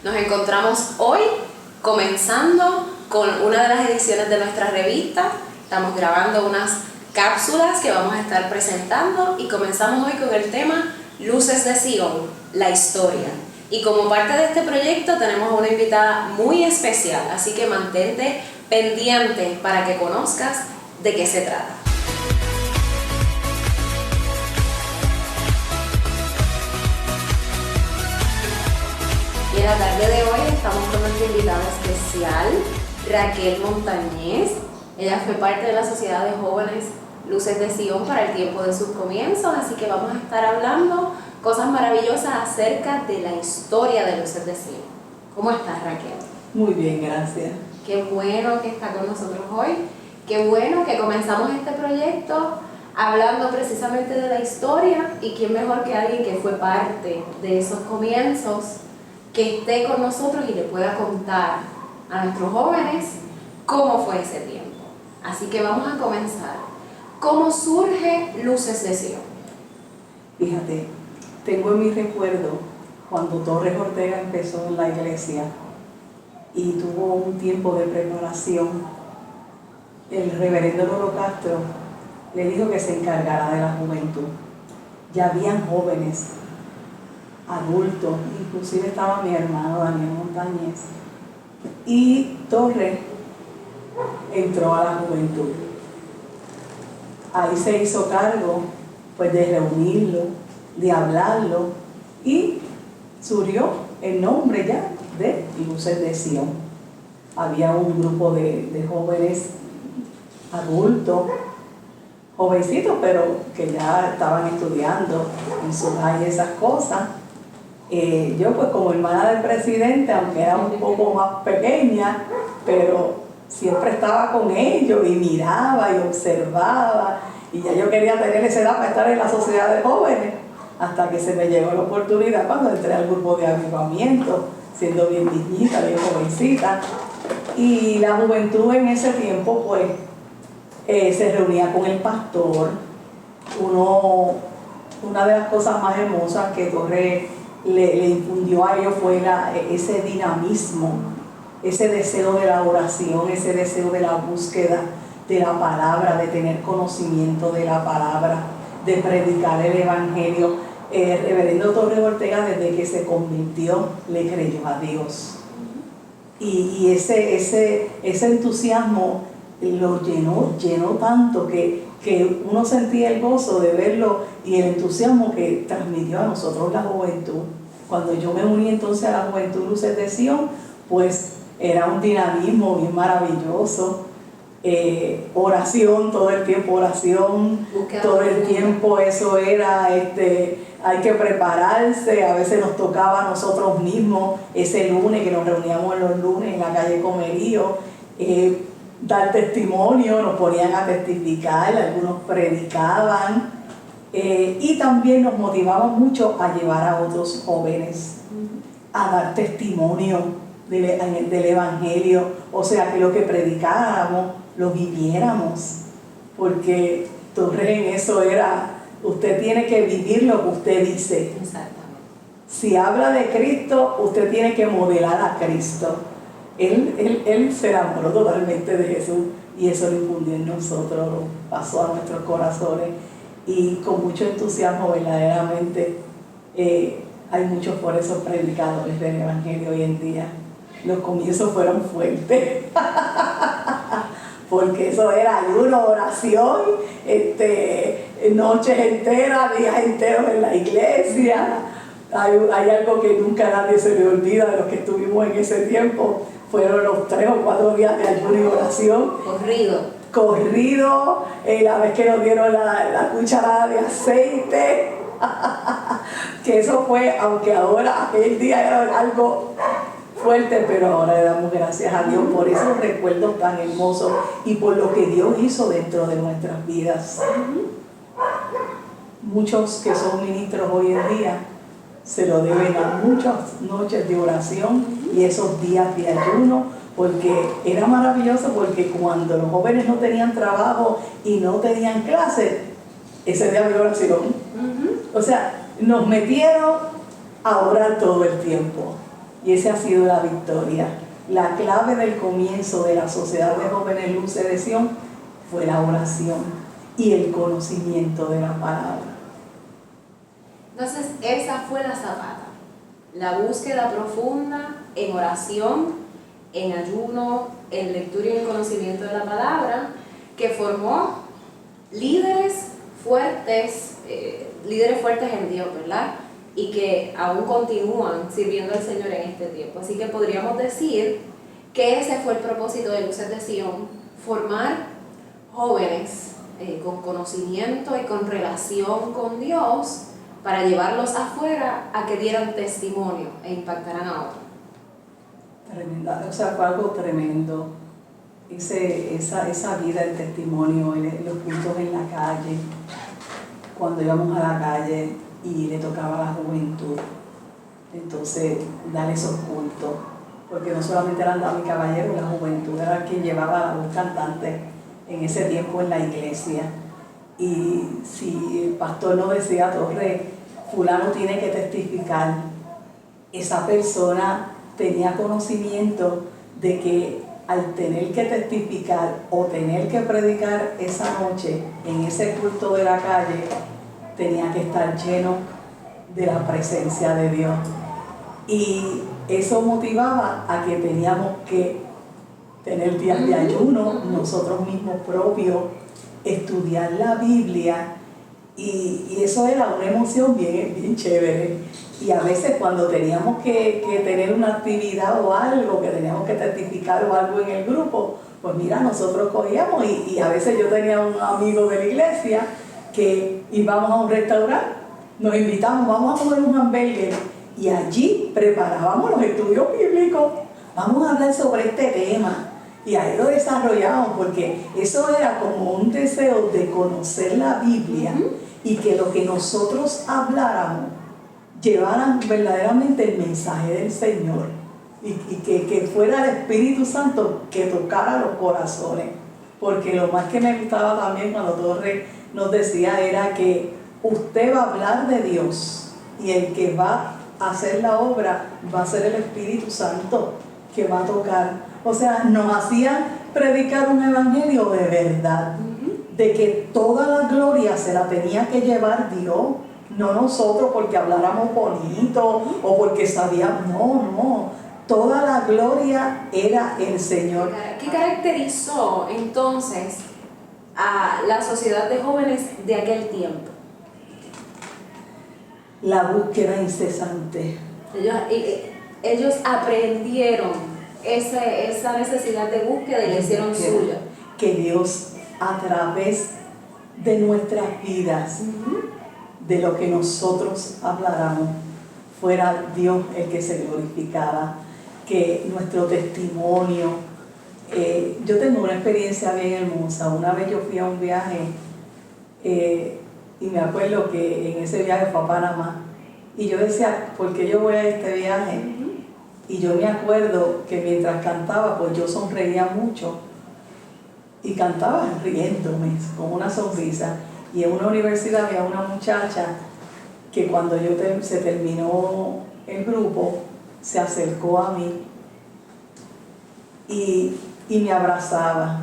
Nos encontramos hoy comenzando con una de las ediciones de nuestra revista. Estamos grabando unas cápsulas que vamos a estar presentando y comenzamos hoy con el tema Luces de Sion, la historia. Y como parte de este proyecto tenemos una invitada muy especial, así que mantente pendiente para que conozcas de qué se trata. Y en la tarde de hoy estamos con nuestra invitada especial, Raquel Montañez. Ella fue parte de la Sociedad de Jóvenes Luces de Sion para el tiempo de sus comienzos, así que vamos a estar hablando cosas maravillosas acerca de la historia de Luces de Sion. ¿Cómo estás, Raquel? Muy bien, gracias. Qué bueno que está con nosotros hoy. Qué bueno que comenzamos este proyecto hablando precisamente de la historia, y quién mejor que alguien que fue parte de esos comienzos, que esté con nosotros y le pueda contar a nuestros jóvenes cómo fue ese tiempo. Así que vamos a comenzar. ¿Cómo surge Luces de Sion? Fíjate, tengo en mi recuerdo cuando Torres Ortega empezó en la iglesia y tuvo un tiempo de preparación. El reverendo Loro Castro le dijo que se encargara de la juventud. Ya habían jóvenes, adultos, inclusive estaba mi hermano Daniel Montañez, y Torres entró a la juventud. Ahí se hizo cargo pues de reunirlo, de hablarlo, y surgió el nombre ya de Luces de Sion. Había un grupo de jóvenes adultos, jovencitos, pero que ya estaban estudiando en su y esas cosas. Yo pues como hermana del presidente, aunque era un poco más pequeña, pero siempre estaba con ellos y miraba y observaba, y ya yo quería tener esa edad para estar en la sociedad de jóvenes, hasta que se me llegó la oportunidad cuando entré al grupo de avivamiento, siendo bien niñita, bien jovencita. Y la juventud en ese tiempo pues se reunía con el pastor. Una de las cosas más hermosas que Torres le infundió a ellos fue ese dinamismo, ese deseo de la oración, ese deseo de la búsqueda de la palabra, de tener conocimiento de la palabra, de predicar el evangelio. El reverendo Torres Ortega, desde que se convirtió, le creyó a Dios. Y ese entusiasmo lo llenó tanto que uno sentía el gozo de verlo y el entusiasmo que transmitió a nosotros la juventud. Cuando yo me uní entonces a la Juventud Luces de Sion, pues era un dinamismo bien maravilloso. Oración, todo el tiempo oración, todo el tiempo eso era, hay que prepararse. A veces nos tocaba a nosotros mismos ese lunes, que nos reuníamos los lunes en la calle Comerío, dar testimonio, nos ponían a testificar, algunos predicaban, y también nos motivaban mucho a llevar a otros jóvenes a dar testimonio del evangelio, o sea, que lo que predicáramos lo viviéramos, porque Torres en eso era, usted tiene que vivir lo que usted dice. Exactamente. Si habla de Cristo, usted tiene que modelar a Cristo. Él se enamoró totalmente de Jesús, y eso lo infundió en nosotros, lo pasó a nuestros corazones, y con mucho entusiasmo verdaderamente hay muchos por esos predicadores del evangelio hoy en día. Los comienzos fueron fuertes porque eso era ayuno, oración, noches enteras, días enteros en la iglesia. Hay algo que nunca a nadie se le olvida de los que estuvimos en ese tiempo. Fueron los 3 o 4 días de ayuno y oración. Corrido, la vez que nos dieron la cucharada de aceite, que eso fue, aunque ahora, aquel día era algo fuerte, pero ahora le damos gracias a Dios por esos recuerdos tan hermosos y por lo que Dios hizo dentro de nuestras vidas. Muchos que son ministros hoy en día se lo deben a muchas noches de oración y esos días de ayuno, porque era maravilloso, porque cuando los jóvenes no tenían trabajo y no tenían clases, ese día de oración. O sea, nos metieron a orar todo el tiempo. Y esa ha sido la victoria. La clave del comienzo de la Sociedad de Jóvenes Luces de Sion fue la oración y el conocimiento de la palabra. Entonces, esa fue la zapata, la búsqueda profunda en oración, en ayuno, en lectura y en conocimiento de la palabra, que formó líderes fuertes en Dios, ¿verdad? Y que aún continúan sirviendo al Señor en este tiempo. Así que podríamos decir que ese fue el propósito de Luces de Sion, formar jóvenes con conocimiento y con relación con Dios, para llevarlos afuera a que dieran testimonio e impactaran a otros. Tremenda, o sea, fue algo tremendo. Esa vida, el testimonio, los cultos en la calle, cuando íbamos a la calle y le tocaba a la juventud, entonces dar esos cultos, porque no solamente eran damas y caballeros, la juventud era quien llevaba a los cantantes en ese tiempo en la iglesia. Y si el pastor nos decía, Torre, fulano tiene que testificar, esa persona tenía conocimiento de que al tener que testificar o tener que predicar esa noche en ese culto de la calle, tenía que estar lleno de la presencia de Dios. Y eso motivaba a que teníamos que tener días de ayuno, nosotros mismos propios, estudiar la Biblia, y eso era una emoción bien chévere. Y a veces cuando teníamos que tener una actividad o algo, que teníamos que testificar o algo en el grupo, pues mira, nosotros cogíamos y a veces yo tenía un amigo de la iglesia que íbamos a un restaurante, nos invitamos, vamos a comer un hamburger, y allí preparábamos los estudios bíblicos, vamos a hablar sobre este tema. Y ahí lo desarrollamos, porque eso era como un deseo de conocer la Biblia y que lo que nosotros habláramos llevaran verdaderamente el mensaje del Señor y que fuera el Espíritu Santo que tocara los corazones. Porque lo más que me gustaba también cuando Torre nos decía era que usted va a hablar de Dios y el que va a hacer la obra va a ser el Espíritu Santo que va a tocar. O sea, nos hacían predicar un evangelio de verdad, de que toda la gloria se la tenía que llevar Dios, no nosotros porque habláramos bonito o porque sabíamos, no, toda la gloria era el Señor. ¿Qué caracterizó entonces a la sociedad de jóvenes de aquel tiempo? La búsqueda incesante. Ellos aprendieron esa necesidad de búsqueda y la hicieron suya. Que Dios, a través de nuestras vidas, de lo que nosotros habláramos, fuera Dios el que se glorificaba, que nuestro testimonio. Yo tengo una experiencia bien hermosa. Una vez yo fui a un viaje y me acuerdo que en ese viaje fue a Panamá, y yo decía, ¿por qué yo voy a este viaje? Y yo me acuerdo que mientras cantaba, pues yo sonreía mucho y cantaba riéndome con una sonrisa. Y en una universidad había una muchacha que cuando se terminó el grupo, se acercó a mí y me abrazaba.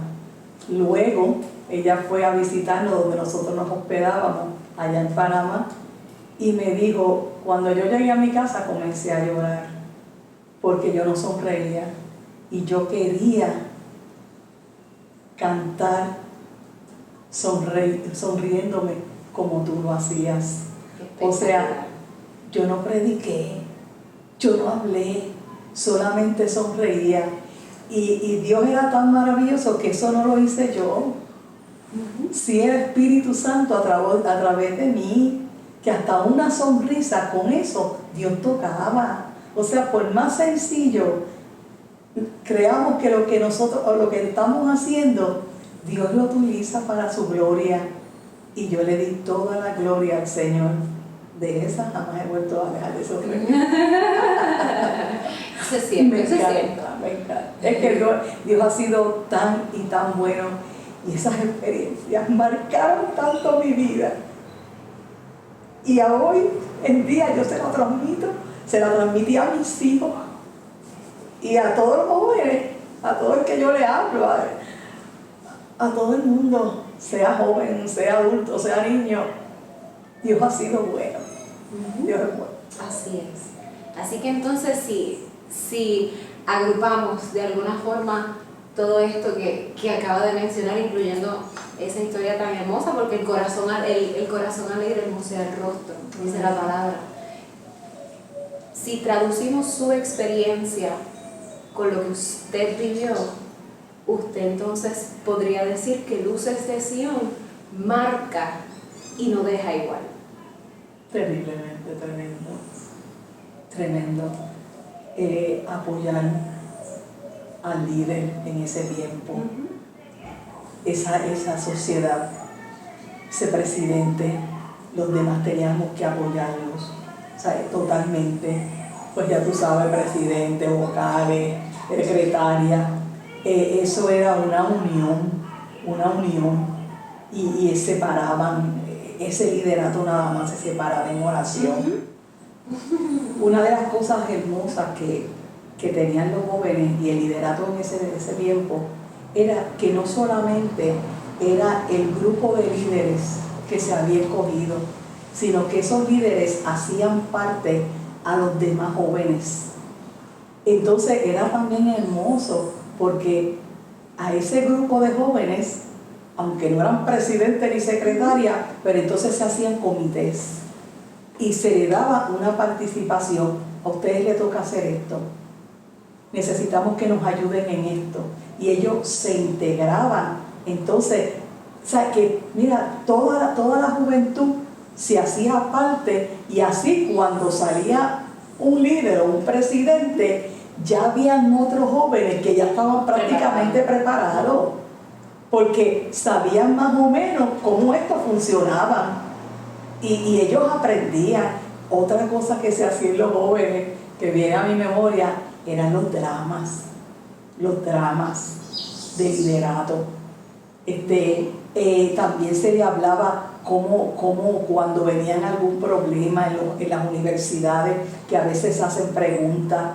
Luego ella fue a visitarnos donde nosotros nos hospedábamos, allá en Panamá, y me dijo, cuando yo llegué a mi casa comencé a llorar, porque yo no sonreía y yo quería cantar sonriéndome como tú lo hacías. O sea, yo no prediqué, yo no hablé, solamente sonreía. Y Dios era tan maravilloso que eso no lo hice yo. Sí, el Espíritu Santo a través de mí, que hasta una sonrisa con eso Dios tocaba. O sea, por más sencillo, creamos que lo que nosotros, o lo que estamos haciendo, Dios lo utiliza para su gloria. Y yo le di toda la gloria al Señor. De esa jamás he vuelto a dejar de sonreír. Eso es cierto, Me encanta. Es que Dios ha sido tan y tan bueno. Y esas experiencias marcaron tanto mi vida. Y a hoy en día yo se la transmití a mis hijos, Y a todos los jóvenes, a todo el que yo le hablo, a todo el mundo, sea joven, sea adulto, sea niño, Dios ha sido bueno. Dios es bueno. Así es. Así que entonces si agrupamos de alguna forma todo esto que acaba de mencionar, incluyendo esa historia tan hermosa, porque el corazón alegre hermosea el rostro, dice la palabra. Si traducimos su experiencia con lo que usted vivió, usted entonces podría decir que Luces de Sion marca y no deja igual. Terriblemente, tremendo. Apoyar al líder en ese tiempo, esa sociedad, ese presidente, los demás teníamos que apoyarlos, totalmente. Pues ya tú sabes, presidente, vocales, secretaria, eso era una unión y separaban, ese liderato nada más se separaba en oración. Una de las cosas hermosas que tenían los jóvenes y el liderato en ese tiempo era que no solamente era el grupo de líderes que se había escogido, sino que esos líderes hacían parte a los demás jóvenes. Entonces era también hermoso porque a ese grupo de jóvenes, aunque no eran presidente ni secretaria, pero entonces se hacían comités y se le daba una participación. A ustedes les toca hacer esto, necesitamos que nos ayuden en esto, y ellos se integraban. Entonces, que mira, toda la juventud se hacía parte, y así cuando salía un líder o un presidente, ya habían otros jóvenes que ya estaban prácticamente preparados, porque sabían más o menos cómo esto funcionaba, y ellos aprendían. Otra cosa que se hacían los jóvenes, que viene a mi memoria, eran los dramas de liderato. También se le hablaba cómo cuando venían algún problema en las universidades, que a veces hacen preguntas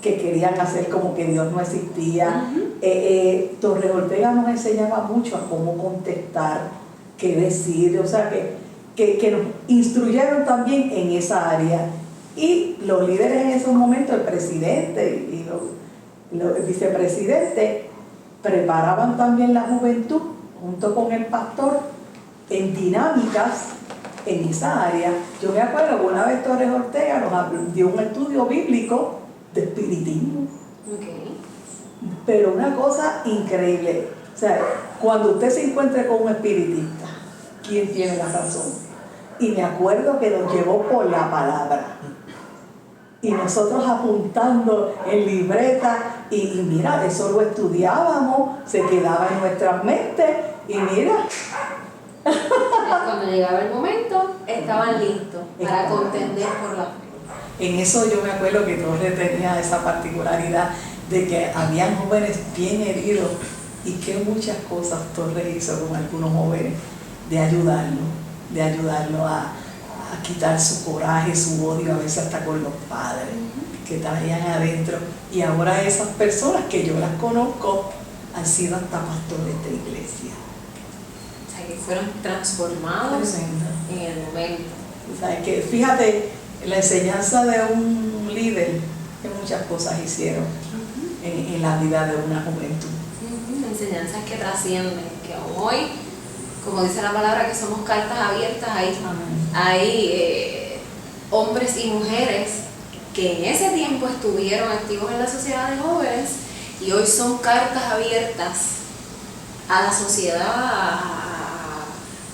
que querían hacer como que Dios no existía. Torres Ortega nos enseñaba mucho a cómo contestar, qué decir, o sea que nos instruyeron también en esa área. Y los líderes en esos momentos, el presidente y el vicepresidente, preparaban también la juventud junto con el pastor en dinámicas en esa área. Yo me acuerdo que una vez Torres Ortega nos dio un estudio bíblico de espiritismo. Pero una cosa increíble, o sea, cuando usted se encuentre con un espiritista, ¿quién tiene la razón? Y me acuerdo que nos llevó por la palabra, y nosotros apuntando en libreta, y mira, eso lo estudiábamos, se quedaba en nuestras mentes, y mira. Cuando llegaba el momento, estaban listos para contender por la fe. En eso yo me acuerdo que Torres tenía esa particularidad de que habían jóvenes bien heridos, y que muchas cosas Torres hizo con algunos jóvenes de ayudarlo a quitar su coraje, su odio, a veces hasta con los padres que traían adentro. Y ahora esas personas que yo las conozco han sido hasta pastores de iglesia. O sea, que fueron transformados en el momento. O sea, que fíjate, la enseñanza de un líder, que muchas cosas hicieron en la vida de una juventud. Enseñanzas que trascienden, que aún hoy, como dice la palabra, que somos cartas abiertas, hay hombres y mujeres que en ese tiempo estuvieron activos en la sociedad de jóvenes y hoy son cartas abiertas a la sociedad,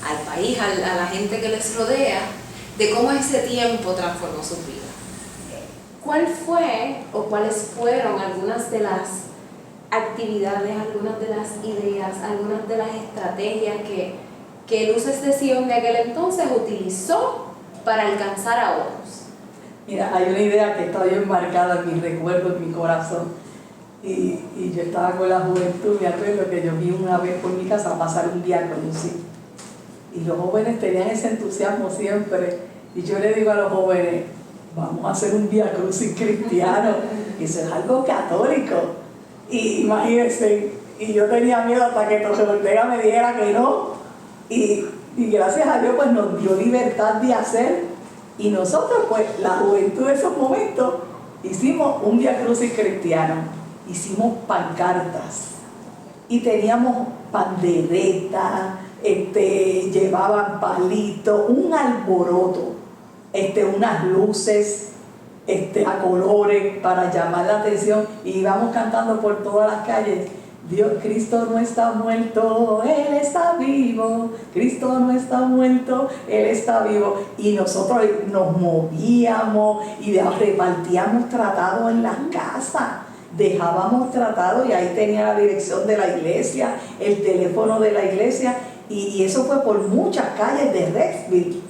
al país, a la gente que les rodea, de cómo ese tiempo transformó sus vidas. ¿Cuál fue o cuáles fueron algunas de las actividades, algunas de las ideas, algunas de las estrategias que Luces de Sion de aquel entonces utilizó para alcanzar a otros? Mira, hay una idea que está bien marcada en mi recuerdo, en mi corazón, y yo estaba con la juventud. Me acuerdo que yo vi una vez por mi casa pasar un Vía Crucis, y los jóvenes tenían ese entusiasmo siempre, y yo le digo a los jóvenes, vamos a hacer un Vía Crucis cristiano. eso es algo católico. Y imagínense, y yo tenía miedo hasta que José Ortega me dijera que no. Y gracias a Dios pues nos dio libertad de hacer. Y nosotros pues, la juventud de esos momentos, hicimos un Vía Crucis cristiano, hicimos pancartas y teníamos panderetas, llevaban palitos, un alboroto, unas luces a colores para llamar la atención, y íbamos cantando por todas las calles: Dios, Cristo no está muerto, Él está vivo, Cristo no está muerto, Él está vivo. Y nosotros nos movíamos y repartíamos tratados en las casas, dejábamos tratados, y ahí tenía la dirección de la iglesia, el teléfono de la iglesia, y eso fue por muchas calles de Rexville,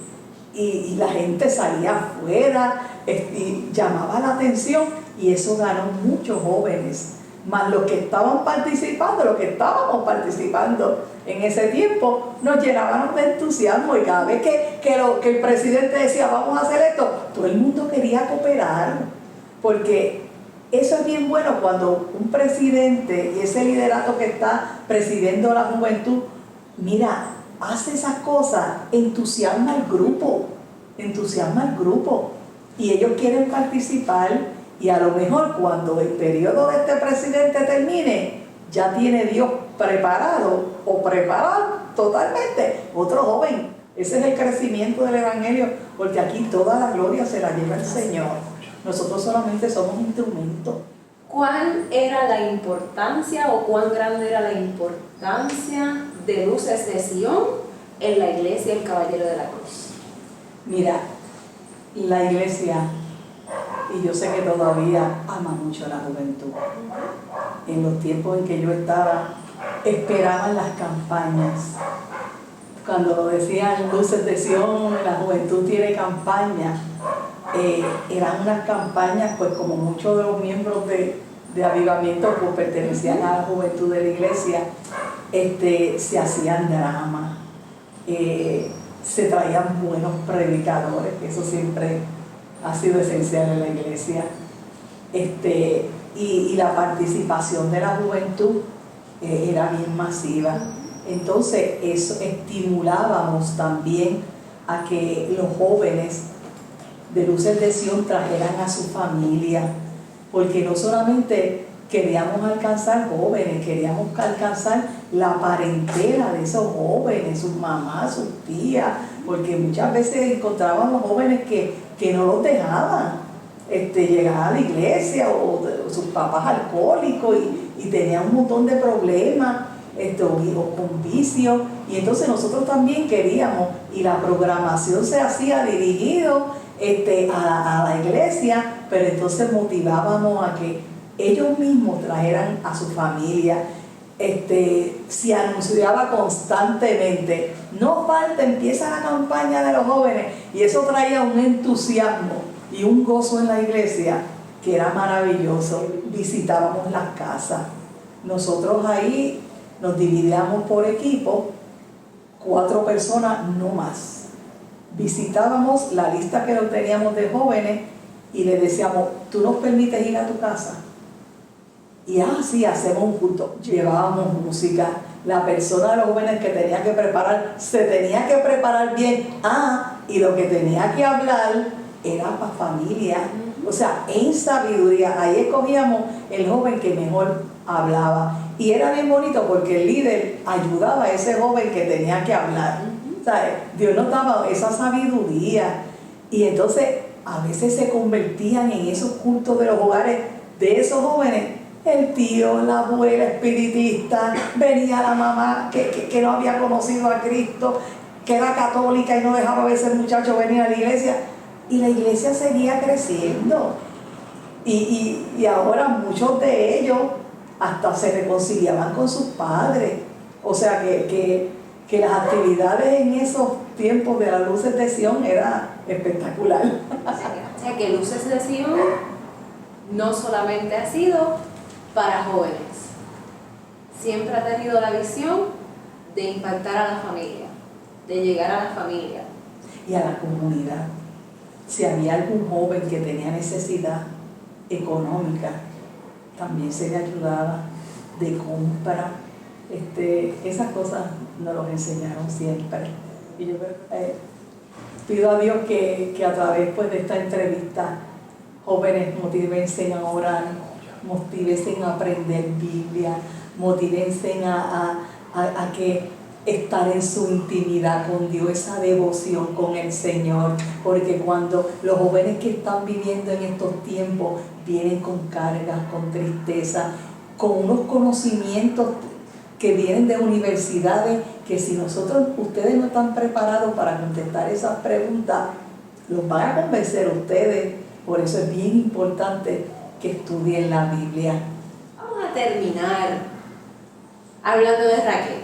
y la gente salía afuera y llamaba la atención, y eso ganó muchos jóvenes. Más los que estaban participando, los que estábamos participando en ese tiempo, nos llenábamos de entusiasmo, y cada vez que el presidente decía vamos a hacer esto, todo el mundo quería cooperar, porque eso es bien bueno cuando un presidente y ese liderato que está presidiendo la juventud, mira, hace esas cosas, entusiasma al grupo, y ellos quieren participar. Y a lo mejor cuando el periodo de este presidente termine, ya tiene Dios preparado o preparado totalmente otro joven. Ese es el crecimiento del Evangelio, porque aquí toda la gloria se la lleva el Señor. Nosotros solamente somos instrumentos. ¿Cuál era la importancia o cuán grande era la importancia de Luces de Sion en la iglesia El Caballero de la Cruz? Mira, la iglesia, y yo sé que todavía ama mucho a la juventud. En los tiempos en que yo estaba, esperaban las campañas. Cuando lo decían Luces de Sion, la juventud tiene campaña, eran unas campañas, pues como muchos de los miembros de Avivamiento pues pertenecían a la juventud de la iglesia, se hacían dramas, se traían buenos predicadores, que eso siempre ha sido esencial en la iglesia, y la participación de la juventud era bien masiva. Entonces eso estimulábamos también a que los jóvenes de Luces de Sion trajeran a su familia, porque no solamente queríamos alcanzar jóvenes, queríamos alcanzar la parentela de esos jóvenes, sus mamás, sus tías, porque muchas veces encontrábamos jóvenes que no los dejaban llegar a la iglesia, o sus papás alcohólicos, y tenían un montón de problemas, o con vicios, y entonces nosotros también queríamos, y la programación se hacía dirigido a la iglesia, pero entonces motivábamos a que ellos mismos trajeran a su familia. Se anunciaba constantemente: no falta, empieza la campaña de los jóvenes, y eso traía un entusiasmo y un gozo en la iglesia que era maravilloso. Visitábamos las casas, nosotros ahí nos dividíamos por equipo, 4 personas, no más. Visitábamos la lista que teníamos de jóvenes y les decíamos: ¿tú nos permites ir a tu casa? Y así hacemos un culto. Llevábamos música. La persona de los jóvenes que tenía que preparar, se tenía que preparar bien. Y lo que tenía que hablar era para familia. O sea, en sabiduría. Ahí escogíamos el joven que mejor hablaba. Y era bien bonito porque el líder ayudaba a ese joven que tenía que hablar. O sea, Dios nos daba esa sabiduría. Y entonces a veces se convertían en esos cultos de los hogares de esos jóvenes. El tío, la abuela espiritista, venía la mamá que no había conocido a Cristo, que era católica y no dejaba a ese muchacho venir a la iglesia, y la iglesia seguía creciendo. Y ahora muchos de ellos hasta se reconciliaban con sus padres. O sea que las actividades en esos tiempos de las Luces de Sion era espectacular. O sea que Luces de Sion no solamente ha sido para jóvenes, siempre ha tenido la visión de impactar a la familia, de llegar a la familia y a la comunidad. Si había algún joven que tenía necesidad, económica, también se le ayudaba de compra. Esas cosas nos los enseñaron siempre. Y yo pido a Dios que a través pues, de esta entrevista jóvenes motívense a orar, motívense a aprender Biblia, motívense a que estar en su intimidad con Dios, esa devoción con el Señor, porque cuando los jóvenes que están viviendo en estos tiempos vienen con cargas, con tristeza, con unos conocimientos que vienen de universidades, que si ustedes no están preparados para contestar esas preguntas, los van a convencer a ustedes. Por eso es bien importante que estudien la Biblia. Vamos a terminar hablando de Raquel.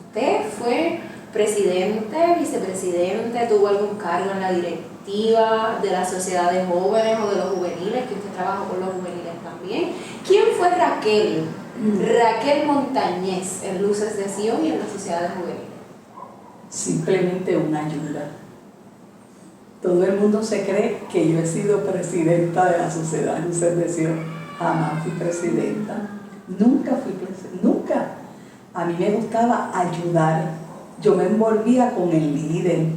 Usted fue presidente, vicepresidente, tuvo algún cargo en la directiva de la sociedad de jóvenes o de los juveniles, que usted trabajó con los juveniles también. ¿Quién fue Raquel? Raquel Montañez en Luces de Sion y en la sociedad de juveniles. Simplemente una ayuda. Todo el mundo se cree que yo he sido presidenta de la sociedad Luces de Sion. Jamás fui presidenta. Nunca fui presidenta. Nunca. A mí me gustaba ayudar. Yo me envolvía con el líder.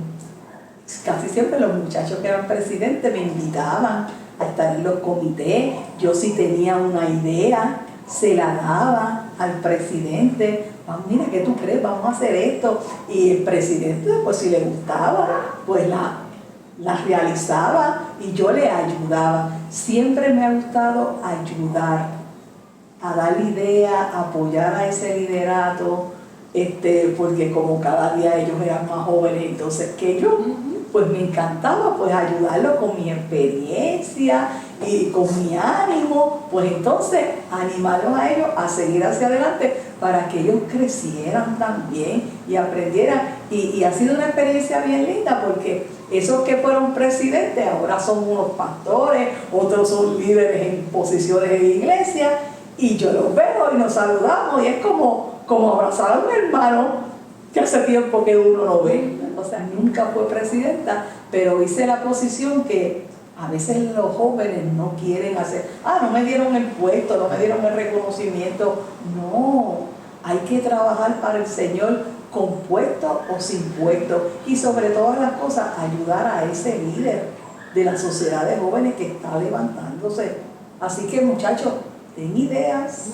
Casi siempre los muchachos que eran presidentes me invitaban a estar en los comités. Yo si tenía una idea, se la daba al presidente. Mira, ¿qué tú crees? Vamos a hacer esto. Y el presidente, pues si le gustaba, pues la realizaba y yo le ayudaba. Siempre me ha gustado ayudar, a dar idea, apoyar a ese liderato, porque como cada día ellos eran más jóvenes entonces que yo, pues me encantaba pues ayudarlos con mi experiencia y con mi ánimo, pues entonces animarlos a ellos a seguir hacia adelante para que ellos crecieran también y aprendieran. Y ha sido una experiencia bien linda porque esos que fueron presidentes ahora son unos pastores, otros son líderes en posiciones de iglesia, y yo los veo y nos saludamos y es como abrazar a un hermano que hace tiempo que uno no ve. O sea, nunca fue presidenta, pero hice la posición que a veces los jóvenes no quieren hacer. No me dieron el puesto, no me dieron el reconocimiento. No, hay que trabajar para el Señor con puesto o sin puesto, y sobre todas las cosas ayudar a ese líder de la sociedad de jóvenes que está levantándose. Así que muchachos, den ideas,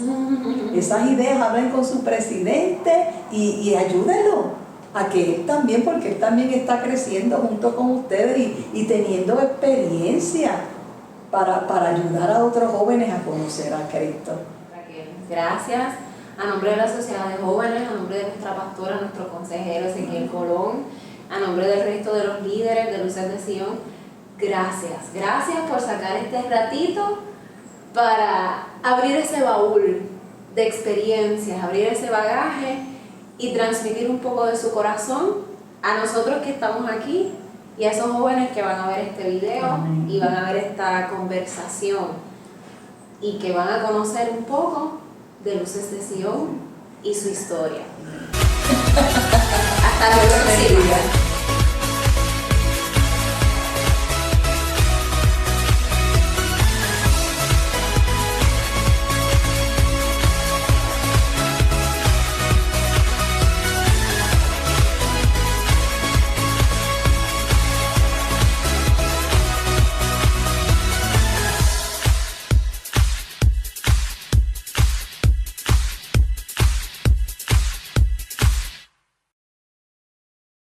esas ideas hablen con su presidente y ayúdenlo a que él también, porque él también está creciendo junto con ustedes y teniendo experiencia para ayudar a otros jóvenes a conocer a Cristo. Raquel, gracias. A nombre de la Sociedad de Jóvenes, a nombre de nuestra pastora, nuestro consejero Ezequiel Colón, a nombre del resto de los líderes de Luces de Sion, gracias. Gracias por sacar este ratito para abrir ese baúl de experiencias, abrir ese bagaje y transmitir un poco de su corazón a nosotros que estamos aquí y a esos jóvenes que van a ver este video y van a ver esta conversación y que van a conocer un poco de Luces de Sion y su historia. Hasta luego.